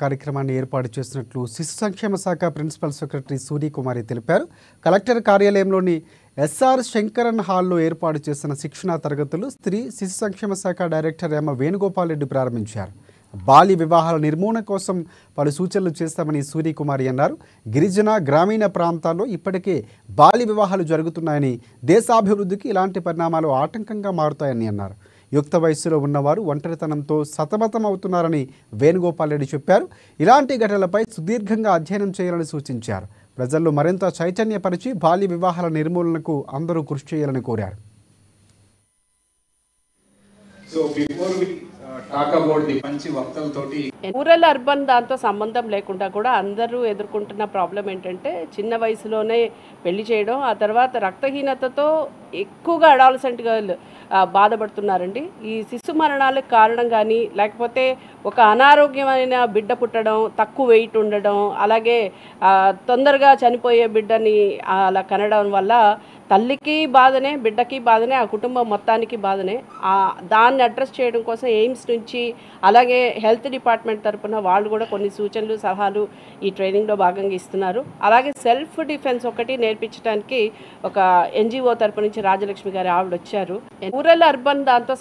కార్యక్రమాన్ని ఏర్పాటు చేసినట్లు శిశు సంక్షేమ శాఖ ప్రిన్సిపల్ సెక్రటరీ సూర్యకుమారి తెలిపారు. కలెక్టర్ కార్యాలయంలోని ఎస్ఆర్ శంకరన్ హాల్లో ఏర్పాటు చేసిన శిక్షణా తరగతులు స్త్రీ శిశు సంక్షేమ శాఖ డైరెక్టర్ ఎం వేణుగోపాల్ రెడ్డి ప్రారంభించారు. బాల్య వివాహాల నిర్మూలన కోసం పలు సూచనలు చేస్తామని సూర్యకుమారి అన్నారు. గిరిజన గ్రామీణ ప్రాంతాల్లో ఇప్పటికే బాల్య వివాహాలు జరుగుతున్నాయని, దేశాభివృద్ధికి ఇలాంటి పరిణామాలు ఆటంకంగా మారుతాయని అన్నారు. యుక్త వయస్సులో ఉన్నవారు ఒంటరితనంతో సతమతం అవుతున్నారని వేణుగోపాల్ రెడ్డి చెప్పారు. ఇలాంటి ఘటనలపై సుదీర్ఘంగా అధ్యయనం చేయాలని సూచించారు. ప్రజల్లో మరింత చైతన్యపరిచి బాల్య వివాహాల నిర్మూలనకు అందరూ కృషి చేయాలని కోరారు. రూరల్ అర్బన్ దాంతో సంబంధం లేకుండా కూడా అందరూ ఎదుర్కొంటున్న ప్రాబ్లం ఏంటంటే చిన్న వయసులోనే పెళ్లి చేయడం, ఆ తర్వాత రక్తహీనతతో ఎక్కువగా అడాలసెంట్ గర్ల్ బాధపడుతున్నారండి. ఈ శిశు మరణాలకు కారణం కానీ, లేకపోతే ఒక అనారోగ్యమైన బిడ్డ పుట్టడం, తక్కువ వెయిట్ ఉండడం, అలాగే తొందరగా చనిపోయే బిడ్డని అలా కనడం వల్ల తల్లికి బాధనే, బిడ్డకి బాధనే, ఆ కుటుంబం మొత్తానికి బాధనే. దాన్ని అడ్రస్ చేయడం కోసం ఎయిమ్స్ నుంచి, అలాగే హెల్త్ డిపార్ట్మెంట్ తరఫున వాళ్ళు కూడా కొన్ని సూచనలు సలహాలు ఈ ట్రైనింగ్లో భాగంగా ఇస్తున్నారు. అలాగే సెల్ఫ్ డిఫెన్స్ ఒకటి నేర్పించడానికి ఒక ఎన్జిఓ తరపు నుంచి రాజలక్ష్మి గారు ఆవిడ వచ్చారు. రూరల్ అర్బన్ దాంతో